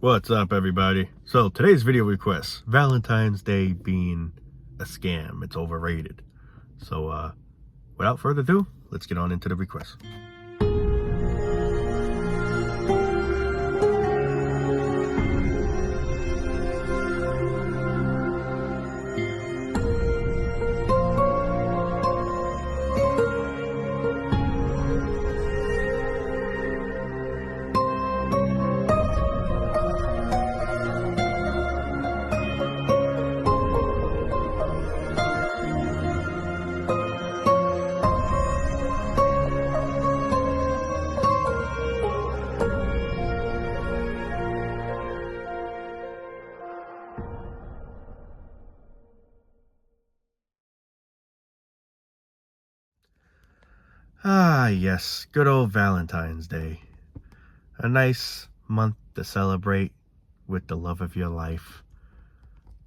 What's up, everybody? So today's video request, Valentine's Day being a scam. It's overrated. So without further ado, let's get on into the request. Ah, yes, good old Valentine's Day. A nice month to celebrate with the love of your life.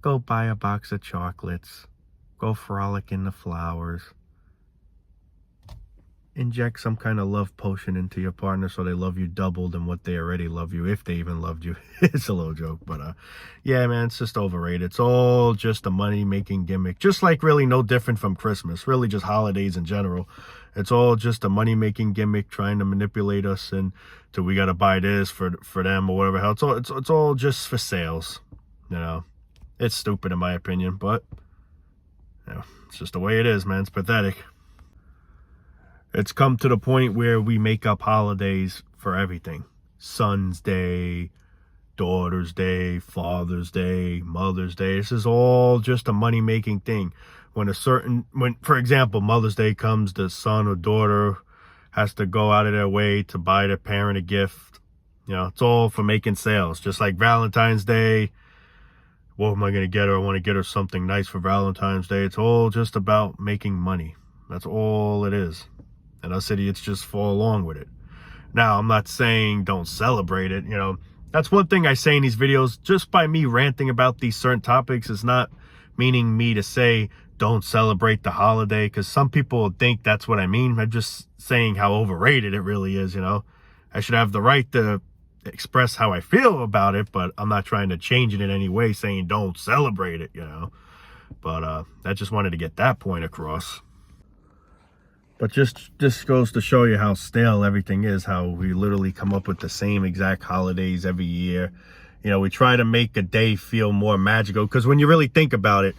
Go buy a box of chocolates. Go frolic in the flowers. Inject some kind of love potion into your partner so they love you double than what they already love you, if they even loved you. It's a little joke, but yeah, man, it's just overrated. It's all just a money-making gimmick, just like really no different from Christmas, really just holidays in general. It's all just a money-making gimmick trying to manipulate us into we got to buy this for them or whatever hell. It's all just for sales, you know. It's stupid in my opinion, but you know, it's just the way it is, man. It's pathetic. It's come to the point where we make up holidays for everything. Son's Day, Daughter's Day, Father's Day, Mother's Day. This is all just a money-making thing. When, for example, Mother's Day comes, the son or daughter has to go out of their way to buy their parent a gift. You know, it's all for making sales. Just like Valentine's Day. What am I going to get her? I want to get her something nice for Valentine's Day. It's all just about making money. That's all it is. And us idiots just fall along with it. Now, I'm not saying don't celebrate it. You know, that's one thing I say in these videos. Just by me ranting about these certain topics is not meaning me to say don't celebrate the holiday, because some people think that's what I mean. I'm just saying how overrated it really is, you know. I should have the right to express how I feel about it, but I'm not trying to change it in any way saying don't celebrate it, you know. But I just wanted to get that point across. But just goes to show you how stale everything is, how we literally come up with the same exact holidays every year. You know, we try to make a day feel more magical, because when you really think about it,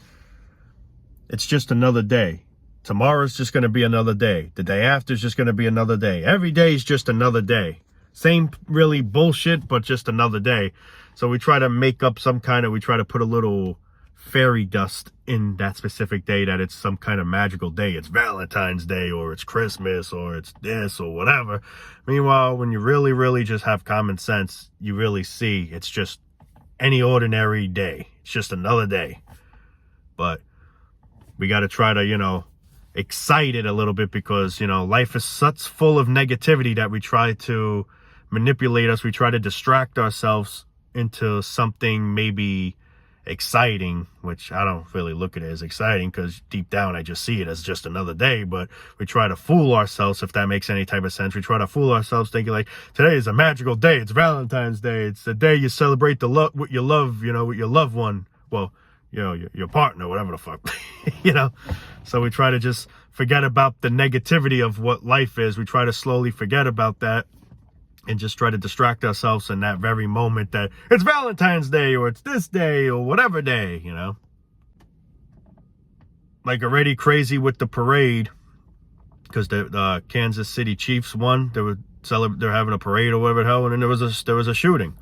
it's just another day. Tomorrow's just going to be another day. The day after is just going to be another day. Every day is just another day. Same really bullshit, but just another day. So we try to make up we try to put a little fairy dust in that specific day, that it's some kind of magical day. It's Valentine's Day, or it's Christmas, or it's this or whatever. Meanwhile, when you really just have common sense, you really see it's just any ordinary day. It's just another day. But we got to try to, you know, excite it a little bit, because, you know, life is such full of negativity that we try to manipulate us. We try to distract ourselves into something maybe exciting, which I don't really look at it as exciting, because deep down I just see it as just another day. But we try to fool ourselves, if that makes any type of sense. We try to fool ourselves thinking like, today is a magical day. It's Valentine's Day. It's the day you celebrate the love with your love, you know, with your loved one. Well, you know, your partner, whatever the fuck, you know. So we try to just forget about the negativity of what life is. We try to slowly forget about that and just try to distract ourselves in that very moment that it's Valentine's Day, or it's this day, or whatever day, you know. Like already crazy with the parade, because the Kansas City Chiefs won. They're having a parade or whatever the hell, and then there was a shooting.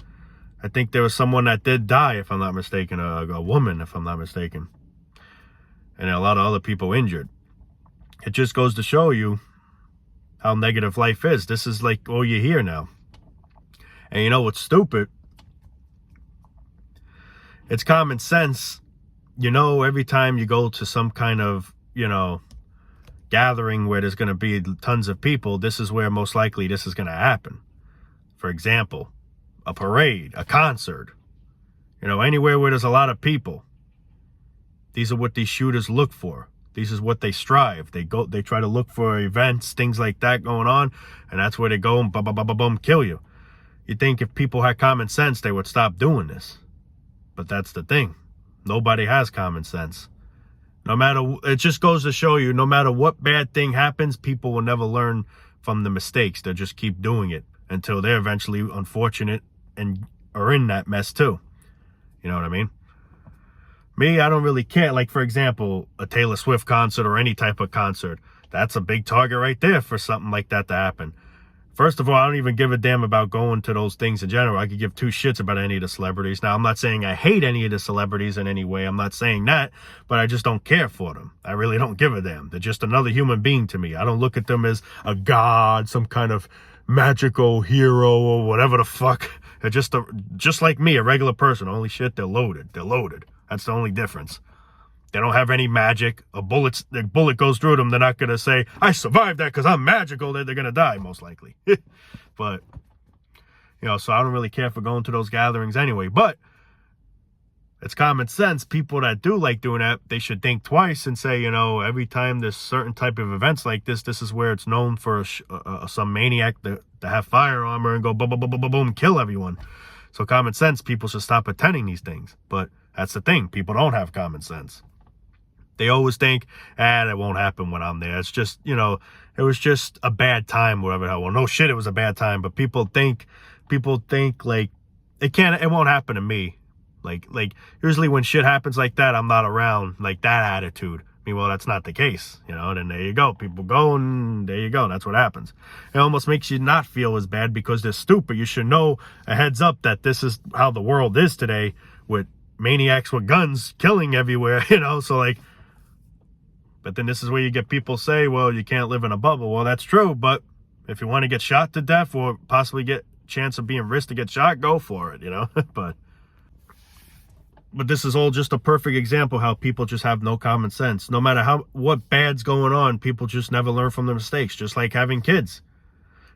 I think there was someone that did die, if I'm not mistaken, a woman, if I'm not mistaken, and a lot of other people injured. It just goes to show you how negative life is. This is like all you hear now. And you know what's stupid? It's common sense. You know, every time you go to some kind of, you know, gathering where there's going to be tons of people, this is where most likely this is going to happen. For example, a parade, a concert, you know, anywhere where there's a lot of people. These are what these shooters look for. This is what they strive. They try to look for events, things like that going on, and that's where they go and boom, kill you. You think if people had common sense, they would stop doing this. But that's the thing. Nobody has common sense. No matter, it just goes to show you, no matter what bad thing happens, people will never learn from the mistakes. They'll just keep doing it until they're eventually unfortunate and are in that mess too. You know what I mean? Me, I don't really care. Like, for example, a Taylor Swift concert or any type of concert. That's a big target right there for something like that to happen. First of all, I don't even give a damn about going to those things in general. I could give two shits about any of the celebrities. Now, I'm not saying I hate any of the celebrities in any way. I'm not saying that, but I just don't care for them. I really don't give a damn. They're just another human being to me. I don't look at them as a god, some kind of magical hero or whatever the fuck. They're just like me, a regular person. Only shit, they're loaded. They're loaded. That's the only difference. They don't have any magic. The bullet goes through them. They're not going to say, I survived that because I'm magical. They're going to die, most likely. But, you know, so I don't really care for going to those gatherings anyway. But it's common sense. People that do like doing that, they should think twice and say, you know, every time there's certain type of events like this is where it's known for some maniac to have fire armor and go boom, boom, boom, boom, boom, boom, kill everyone. So common sense, people should stop attending these things. But that's the thing. People don't have common sense. They always think, that won't happen when I'm there. It's just, you know, it was just a bad time, whatever. Well, no shit, it was a bad time. But people think like it won't happen to me. Like usually when shit happens like that, I'm not around, like that attitude. Meanwhile, that's not the case, you know, and then there you go. People go and there you go. That's what happens. It almost makes you not feel as bad because they're stupid. You should know a heads up that this is how the world is today with maniacs with guns killing everywhere, you know, so like, but then this is where you get people say, well, you can't live in a bubble. Well, that's true. But if you want to get shot to death or possibly get a chance of being risked to get shot, go for it, you know, but this is all just a perfect example how people just have no common sense. No matter what bad's going on, people just never learn from their mistakes, just like having kids.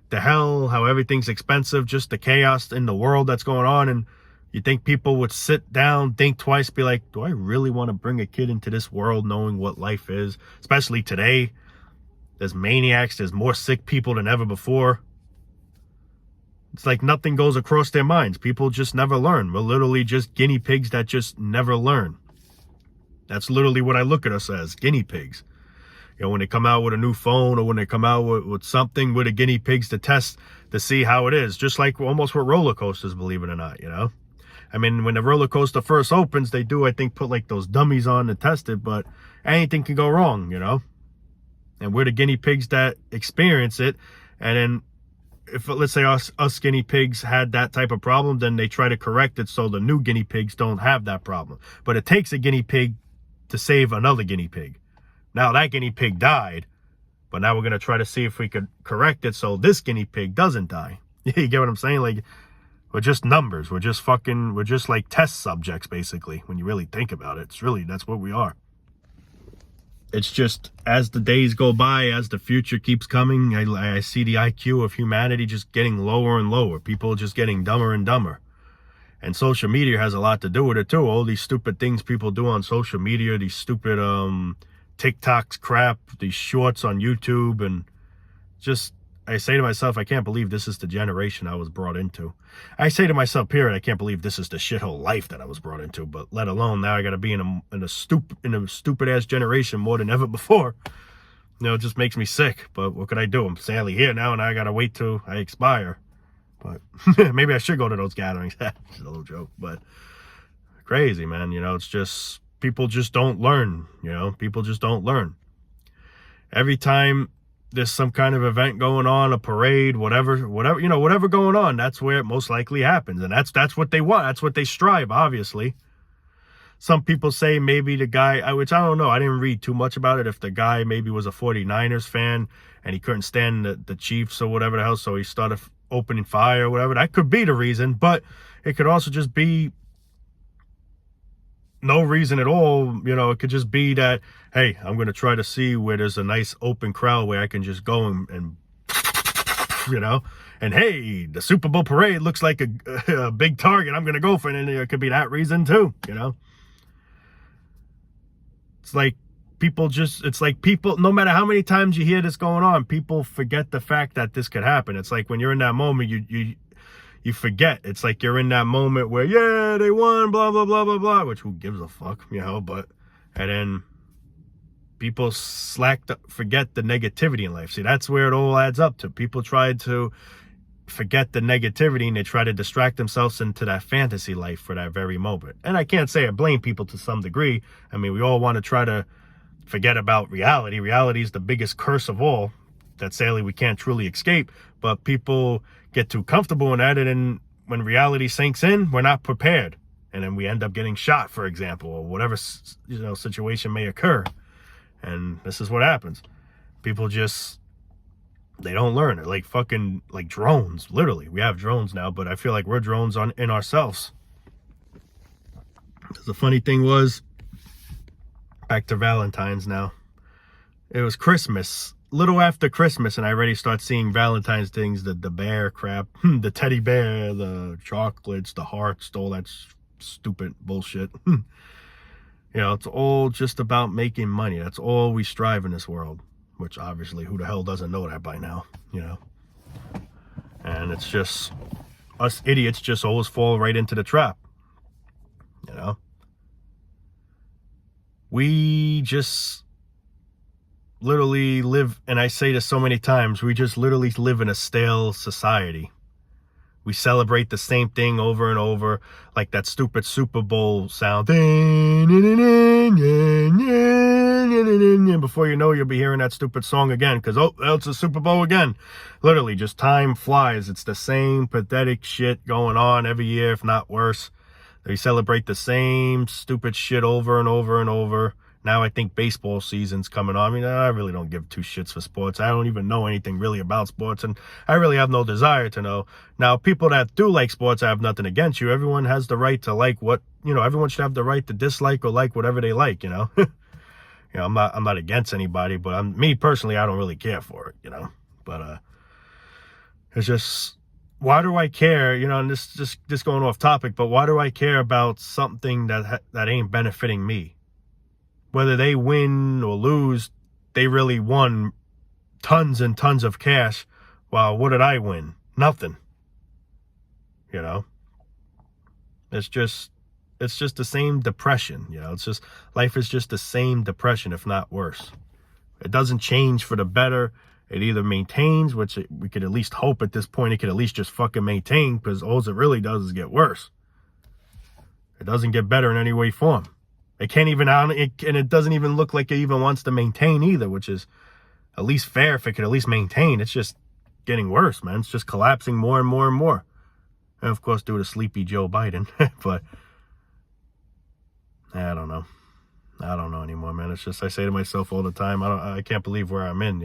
The hell, how everything's expensive, just the chaos in the world that's going on. And you think people would sit down, think twice, be like, do I really want to bring a kid into this world knowing what life is? Especially today. There's maniacs, there's more sick people than ever before. It's like nothing goes across their minds. People just never learn. We're literally just guinea pigs that just never learn. That's literally what I look at us as, guinea pigs. You know, when they come out with a new phone or when they come out with something, with the guinea pigs to test to see how it is. Just like almost with roller coasters, believe it or not, you know? I mean, when the roller coaster first opens, they do, I think, put like those dummies on to test it, but anything can go wrong, you know? And we're the guinea pigs that experience it. And then if, let's say, us guinea pigs had that type of problem, then they try to correct it so the new guinea pigs don't have that problem. But it takes a guinea pig to save another guinea pig. Now that guinea pig died, but now we're going to try to see if we could correct it so this guinea pig doesn't die. You get what I'm saying? Like, we're just numbers. We're just like test subjects, basically. When you really think about it, that's what we are. It's just, as the days go by, as the future keeps coming, I see the IQ of humanity just getting lower and lower. People just getting dumber and dumber. And social media has a lot to do with it too. All these stupid things people do on social media, these stupid TikToks crap, these shorts on YouTube, and just, I say to myself, I can't believe this is the generation I was brought into. I say to myself, period, I can't believe this is the shithole life that I was brought into, but let alone now I got to be in a stupid ass generation more than ever before. You know, it just makes me sick, but what could I do? I'm sadly here now and I got to wait till I expire. But maybe I should go to those gatherings. It's a little joke, but crazy, man. You know, it's just, people just don't learn, you know, people just don't learn. Every time there's some kind of event going on, a parade, whatever, you know, whatever going on, that's where it most likely happens. And that's what they want. That's what they strive, obviously. Some people say maybe the guy, which I don't know, I didn't read too much about it, if the guy maybe was a 49ers fan and he couldn't stand the Chiefs or whatever the hell, so he started opening fire or whatever. That could be the reason, but it could also just be no reason at all. You know, it could just be that, hey, I'm going to try to see where there's a nice open crowd where I can just go and you know, and hey, the Super Bowl parade looks like a big target. I'm going to go for it. And it could be that reason too, you know. It's like people, no matter how many times you hear this going on, people forget the fact that this could happen. It's like when you're in that moment, you forget. It's like you're in that moment where, yeah, they won, blah, blah, blah, blah, blah, which who gives a fuck, but, and then people forget the negativity in life. See, that's where it all adds up to. People try to forget the negativity and they try to distract themselves into that fantasy life for that very moment. And I can't say I blame people to some degree. I mean, we all want to try to forget about reality. Reality is the biggest curse of all that sadly we can't truly escape, but people get too comfortable in that, and then when reality sinks in, we're not prepared, and then we end up getting shot, for example, or whatever situation may occur. And this is what happens. People just, they don't learn. They're like fucking like drones. Literally, we have drones now, but I feel like we're drones in ourselves. The funny thing was, back to Valentine's now. It was Christmas, little after Christmas, and I already start seeing Valentine's things, the bear crap, the teddy bear, the chocolates, the hearts, all that stupid bullshit. It's all just about making money. That's all we strive in this world, which obviously who the hell doesn't know that by now, And it's just, us idiots just always fall right into the trap, We just literally live, and I say this so many times, we just literally live in a stale society. We celebrate the same thing over and over, like that stupid Super Bowl sound. Before you know, you'll be hearing that stupid song again, because, it's a Super Bowl again. Literally, just time flies. It's the same pathetic shit going on every year, if not worse. They celebrate the same stupid shit over and over and over. Now I think baseball season's coming on. I mean, I really don't give two shits for sports. I don't even know anything really about sports, and I really have no desire to know. Now, people that do like sports, I have nothing against you. Everyone has the right to like what, everyone should have the right to dislike or like whatever they like, I'm not against anybody, but me personally, I don't really care for it, But it's just, why do I care? And this just going off topic, but why do I care about something that ain't benefiting me? Whether they win or lose, they really won tons and tons of cash. Well, what did I win? Nothing. It's just the same depression. It's just, life is just the same depression, if not worse. It doesn't change for the better. It either maintains, which we could at least hope at this point, it could at least just fucking maintain, because all it really does is get worse. It doesn't get better in any way, form. It can't even, and it doesn't even look like it even wants to maintain either, which is at least fair if it could at least maintain. It's just getting worse, man. It's just collapsing more and more and more. And of course, due to sleepy Joe Biden. But I don't know. I don't know anymore, man. It's just, I say to myself all the time, I can't believe where I'm in,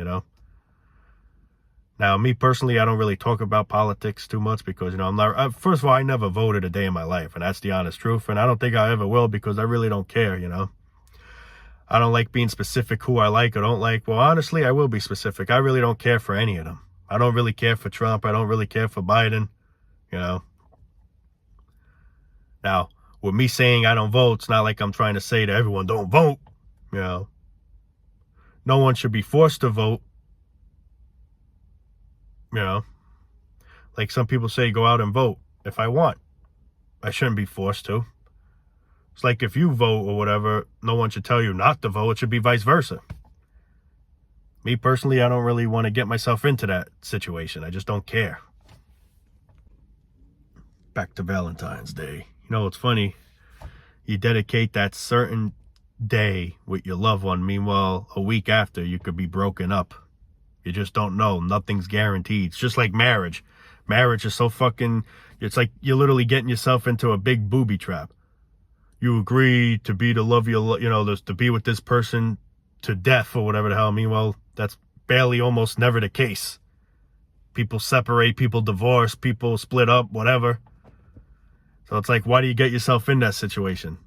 Now, me personally, I don't really talk about politics too much because, I'm not, first of all, I never voted a day in my life, and that's the honest truth, and I don't think I ever will because I really don't care, I don't like being specific who I like or don't like. Well, honestly, I will be specific. I really don't care for any of them. I don't really care for Trump. I don't really care for Biden, Now, with me saying I don't vote, it's not like I'm trying to say to everyone, don't vote, No one should be forced to vote. Like some people say, go out and vote if I want. I shouldn't be forced to. It's like if you vote or whatever, no one should tell you not to vote. It should be vice versa. Me personally, I don't really want to get myself into that situation. I just don't care. Back to Valentine's Day. It's funny. You dedicate that certain day with your loved one. Meanwhile, a week after, you could be broken up. You just don't know. Nothing's guaranteed. It's just like marriage. Marriage is so fucking, it's like you're literally getting yourself into a big booby trap. You agree to be to love your, to be with this person to death or whatever the hell. Meanwhile, that's barely almost never the case. People separate, people divorce, people split up, whatever. So it's like, why do you get yourself in that situation?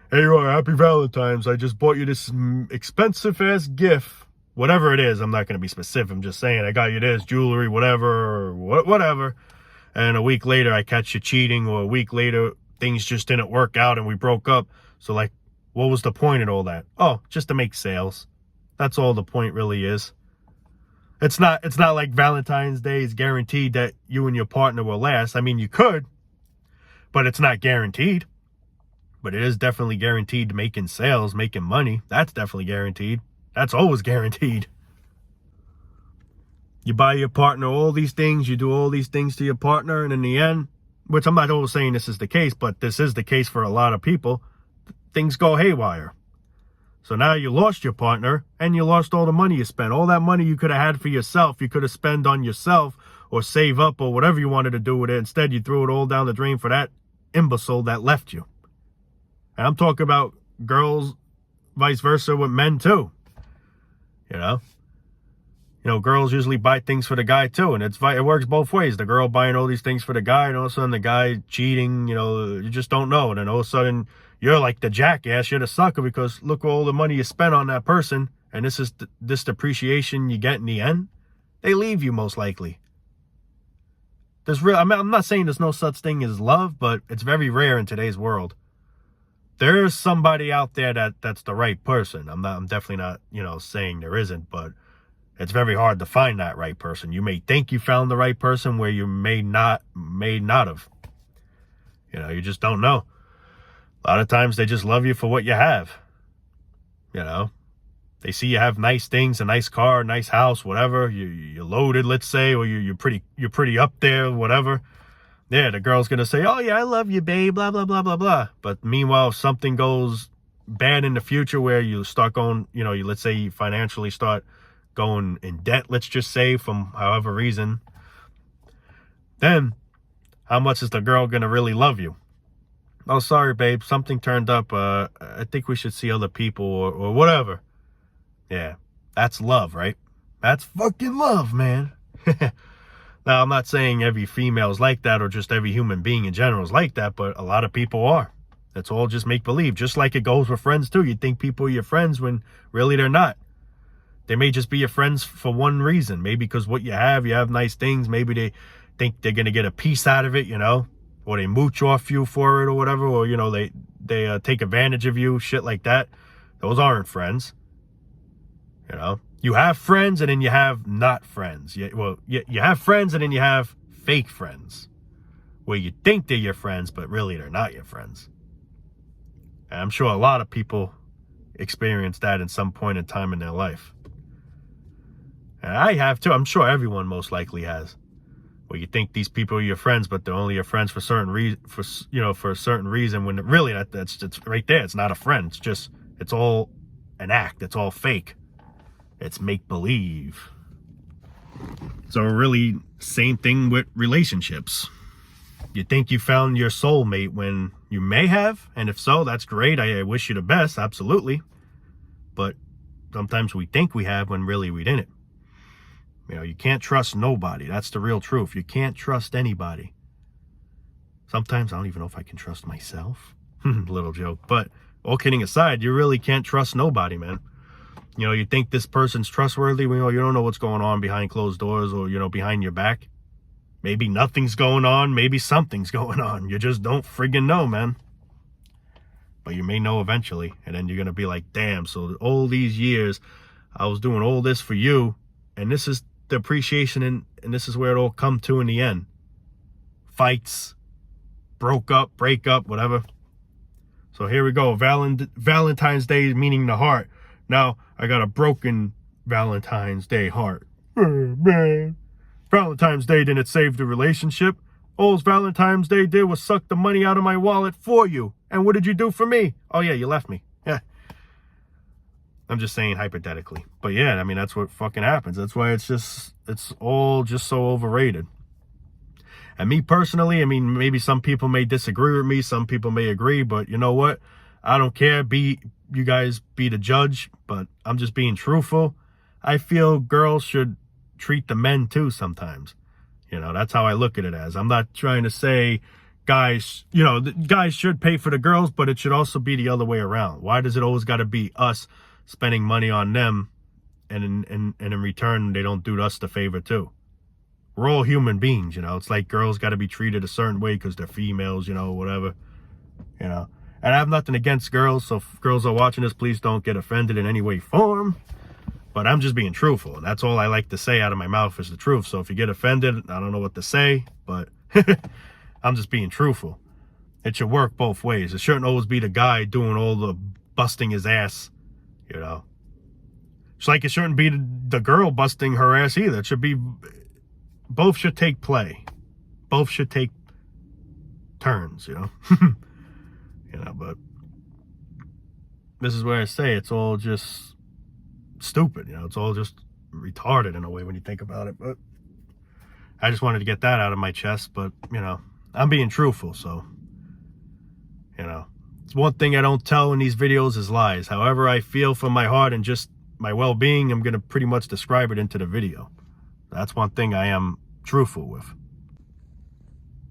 Hey, happy Valentine's. I just bought you this expensive-ass gift. Whatever it is, I'm not going to be specific. I'm just saying, I got you this, jewelry, whatever, or whatever. And a week later, I catch you cheating, or a week later, things just didn't work out and we broke up. So, like, what was the point in all that? Oh, just to make sales. That's all the point really is. It's not like Valentine's Day is guaranteed that you and your partner will last. I mean, you could, but it's not guaranteed. But it is definitely guaranteed making sales, making money. That's definitely guaranteed. That's always guaranteed. You buy your partner all these things, you do all these things to your partner, and in the end, which I'm not always saying this is the case, but this is the case for a lot of people, things go haywire. So now you lost your partner, and you lost all the money you spent. All that money you could have had for yourself, you could have spent on yourself, or save up, or whatever you wanted to do with it. Instead, you threw it all down the drain for that imbecile that left you. And I'm talking about girls, vice versa with men too. You know, girls usually buy things for the guy too, and it works both ways. The girl buying all these things for the guy, and all of a sudden the guy cheating, you just don't know. And then all of a sudden you're like the jackass, you're the sucker, because look all the money you spent on that person, and this is this depreciation you get in the end. They leave you most likely. I'm not saying there's no such thing as love, but it's very rare in today's world. There's somebody out there that's the right person. I'm definitely not, saying there isn't, but it's very hard to find that right person. You may think you found the right person where you may not have. You just don't know. A lot of times they just love you for what you have. They see you have nice things, a nice car, a nice house, whatever. You're loaded, let's say, or you're pretty up there, whatever. Yeah, the girl's going to say, oh, yeah, I love you, babe, blah, blah, blah, blah, blah. But meanwhile, if something goes bad in the future where you start going, let's say you financially start going in debt, let's just say, from however reason, then how much is the girl going to really love you? Oh, sorry, babe, something turned up. I think we should see other people or whatever. Yeah, that's love, right? That's fucking love, man. Now, I'm not saying every female is like that or just every human being in general is like that, but a lot of people are. It's all just make-believe. Just like it goes with friends, too. You think people are your friends when really they're not. They may just be your friends for one reason. Maybe because what you have nice things. Maybe they think they're going to get a piece out of it, or they mooch off you for it or whatever, or, they take advantage of you, shit like that. Those aren't friends. You have friends and then you have not friends. You have friends and then you have fake friends where you think they're your friends, but really they're not your friends. And I'm sure a lot of people experience that in some point in time in their life. And I have too. I'm sure everyone most likely has. Where you think these people are your friends, but they're only your friends for a certain reason, when really that's right there. It's not a friend. It's all an act. It's all fake. It's make-believe. So really, same thing with relationships. You think you found your soulmate when you may have, and if so, that's great. I wish you the best, absolutely. But sometimes we think we have when really we didn't. You can't trust nobody. That's the real truth. You can't trust anybody. Sometimes I don't even know if I can trust myself. Little joke. But all kidding aside, you really can't trust nobody, man. You think this person's trustworthy. You don't know what's going on behind closed doors or, behind your back. Maybe nothing's going on. Maybe something's going on. You just don't friggin' know, man. But you may know eventually. And then you're going to be like, damn, so all these years I was doing all this for you. And this is the appreciation and this is where it all come to in the end. Fights, break up, whatever. So here we go. Valentine's Day meaning the heart. Now, I got a broken Valentine's Day heart. Man. Valentine's Day didn't save the relationship. All Valentine's Day did was suck the money out of my wallet for you. And what did you do for me? Oh, yeah, you left me. Yeah. I'm just saying hypothetically. But yeah, that's what fucking happens. That's why it's all just so overrated. And me personally, maybe some people may disagree with me. Some people may agree. But you know what? I don't care. You guys be the judge, but I'm just being truthful. I feel girls should treat the men too sometimes. That's how I look at it as. I'm not trying to say guys, guys should pay for the girls, but it should also be the other way around. Why does it always got to be us spending money on them and in return they don't do us the favor too? We're all human beings, It's like girls got to be treated a certain way because they're females, whatever, And I have nothing against girls, so if girls are watching this, please don't get offended in any way, form. But I'm just being truthful, and that's all I like to say out of my mouth is the truth. So if you get offended, I don't know what to say, but I'm just being truthful. It should work both ways. It shouldn't always be the guy doing all the busting his ass, you know. It's like it shouldn't be the girl busting her ass either. It should be, both should take play. Both should take turns, you know. You know, but this is where I say it's all just stupid, you know. It's all just retarded in a way when you think about it. But I just wanted to get that out of my chest. But, you know, I'm being truthful, so, you know. It's one thing I don't tell in these videos is lies. However I feel from my heart and just my well-being, I'm going to pretty much describe it into the video. That's one thing I am truthful with.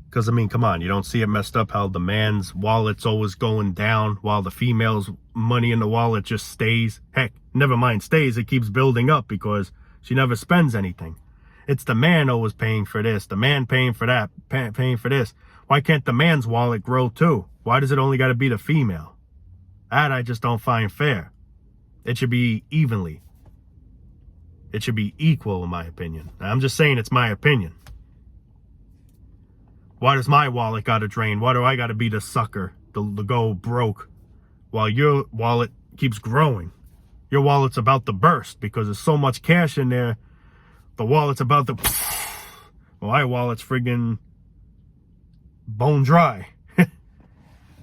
Because, I mean, come on, you don't see it messed up how the man's wallet's always going down while the female's money in the wallet just stays. Heck, never mind stays, it keeps building up because she never spends anything. It's the man always paying for this, the man paying for that, paying for this. Why can't the man's wallet grow too? Why does it only got to be the female? That I just don't find fair. It should be evenly. It should be equal, in my opinion. Now, I'm just saying it's my opinion. Why does my wallet got to drain? Why do I got to be the sucker to go broke while your wallet keeps growing? Your wallet's about to burst because there's so much cash in there. The wallet's about to... Well, my wallet's friggin' bone dry.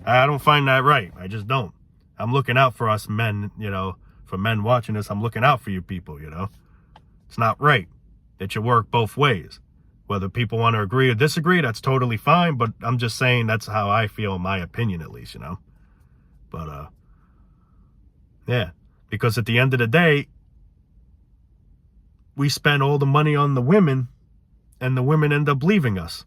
I don't find that right. I just don't. I'm looking out for us men, you know. For men watching this, I'm looking out for you people, you know. It's not right. It should work both ways. Whether people want to agree or disagree, that's totally fine. But I'm just saying that's how I feel, in my opinion, at least, you know. But, yeah. Because at the end of the day, we spend all the money on the women, and the women end up leaving us.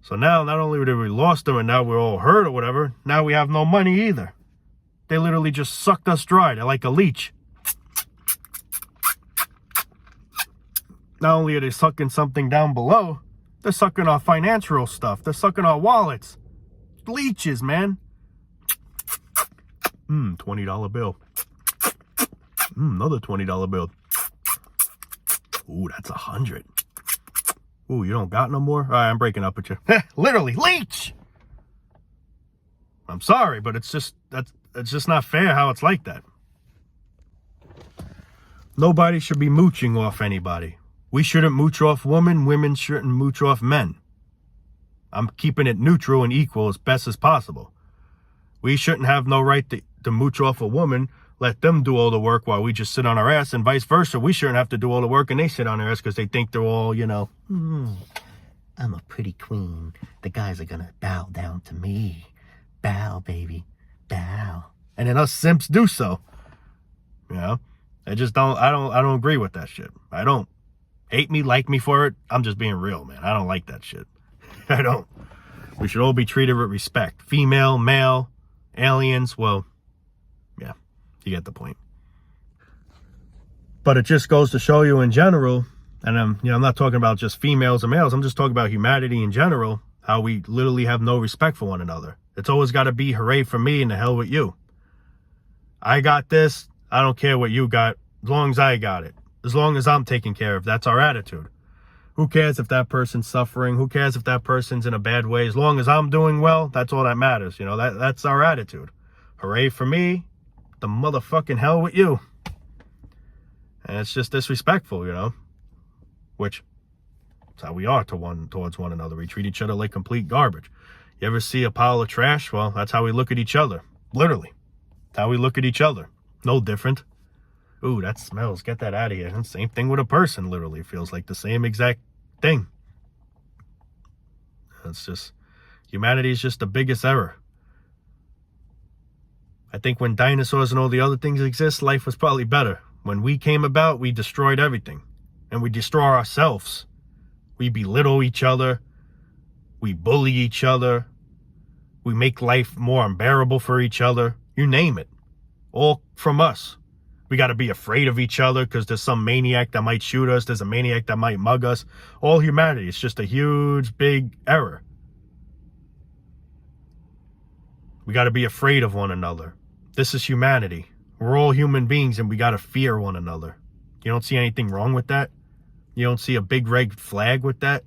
So now, not only did we lost them, and now we're all hurt or whatever, now we have no money either. They literally just sucked us dry. They're like a leech. Not only are they sucking something down below, they're sucking our financial stuff. They're sucking our wallets. Leeches, man. $20 bill. Another $20 bill. Ooh, that's 100. Ooh, you don't got no more? All right, I'm breaking up with you. Literally, leech. I'm sorry, but it's just not fair how it's like that. Nobody should be mooching off anybody. We shouldn't mooch off women. Women shouldn't mooch off men. I'm keeping it neutral and equal as best as possible. We shouldn't have no right to mooch off a woman, let them do all the work while we just sit on our ass, and vice versa. We shouldn't have to do all the work and they sit on their ass because they think they're all, you know, I'm a pretty queen. The guys are going to bow down to me. Bow, baby. Bow. And then us simps do so. You know? I don't agree with that shit. I don't. Hate me, like me for it. I'm just being real, man. I don't like that shit. I don't. We should all be treated with respect. Female, male, aliens, well, yeah, you get the point. But it just goes to show you in general, and I'm not talking about just females and males. I'm just talking about humanity in general, how we literally have no respect for one another. It's always got to be hooray for me and the hell with you. I got this. I don't care what you got, as long as I got it. As long as I'm taken care of. That's our attitude. Who cares if that person's suffering? Who cares if that person's in a bad way? As long as I'm doing well, that's all that matters. You know, that's our attitude. Hooray for me, the motherfucking hell with you. And it's just disrespectful, you know. Which, that's how we are towards one another. We treat each other like complete garbage. You ever see a pile of trash? Well, that's how we look at each other. Literally. That's how we look at each other. No different. Ooh, that smells. Get that out of here. And same thing with a person, literally. Feels like the same exact thing. It's just, humanity is just the biggest error. I think when dinosaurs and all the other things exist, life was probably better. When we came about, we destroyed everything. And we destroy ourselves. We belittle each other. We bully each other. We make life more unbearable for each other. You name it. All from us. We got to be afraid of each other because there's some maniac that might shoot us. There's a maniac that might mug us. All humanity. It's just a huge, big error. We got to be afraid of one another. This is humanity. We're all human beings and we got to fear one another. You don't see anything wrong with that? You don't see a big red flag with that?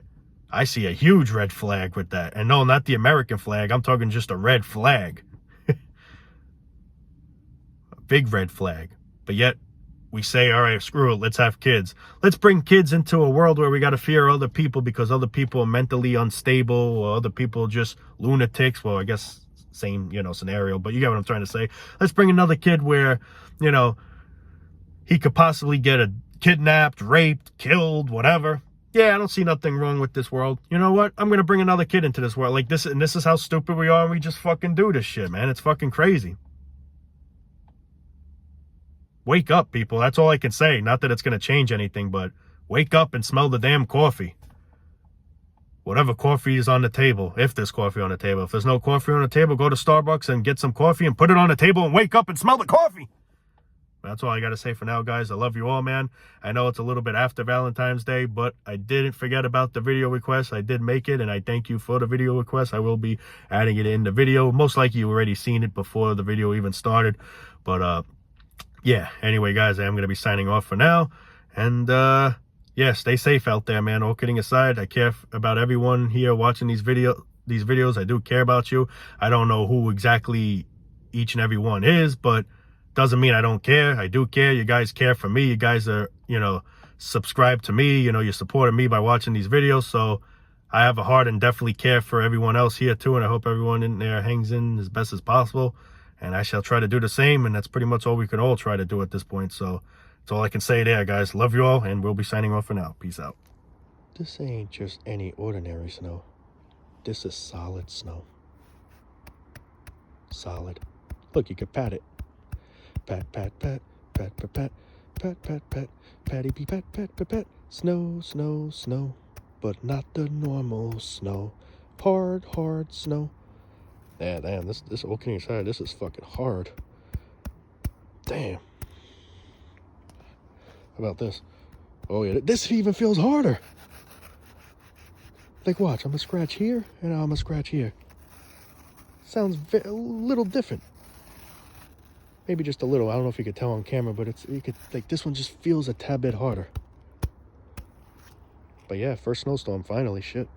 I see a huge red flag with that. And no, not the American flag. I'm talking just a red flag. A big red flag. But yet, we say, all right, screw it, let's have kids. Let's bring kids into a world where we got to fear other people because other people are mentally unstable or other people just lunatics. Well, I guess same, scenario, but you get what I'm trying to say. Let's bring another kid where, he could possibly get kidnapped, raped, killed, whatever. Yeah, I don't see nothing wrong with this world. You know what? I'm going to bring another kid into this world like this, and this is how stupid we are, and we just fucking do this shit, man. It's fucking crazy. Wake up, people. That's all I can say. Not that it's going to change anything, but wake up and smell the damn coffee. Whatever coffee is on the table, if there's coffee on the table. If there's no coffee on the table, go to Starbucks and get some coffee and put it on the table and wake up and smell the coffee. That's all I got to say for now, guys. I love you all, man. I know it's a little bit after Valentine's Day, but I didn't forget about the video request. I did make it, and I thank you for the video request. I will be adding it in the video. Most likely you already seen it before the video even started. But, yeah, anyway, guys, I am going to be signing off for now. And, yeah, stay safe out there, man. All kidding aside, I care about everyone here watching these videos. I do care about you. I don't know who exactly each and every one is, but doesn't mean I don't care. I do care. You guys care for me. You guys are, subscribed to me. You're supporting me by watching these videos. So I have a heart and definitely care for everyone else here too. And I hope everyone in there hangs in as best as possible. And I shall try to do the same. And that's pretty much all we can all try to do at this point. So that's all I can say there, guys. Love you all. And we'll be signing off for now. Peace out. This ain't just any ordinary snow. This is solid snow. Solid. Look, you can pat it. Pat, pat, pat, pat, pat, pat, pat, pat, pat, patty, pee, pat, pat, pat, pat. Snow, snow, snow, but not the normal snow. Hard, hard snow. Yeah, damn, this opening side, this is fucking hard. Damn. How about this? Oh yeah, this even feels harder. Like, watch, I'm gonna scratch here, and I'm gonna scratch here. Sounds a little different. Maybe just a little. I don't know if you could tell on camera, but this one just feels a tad bit harder. But yeah, first snowstorm finally, shit.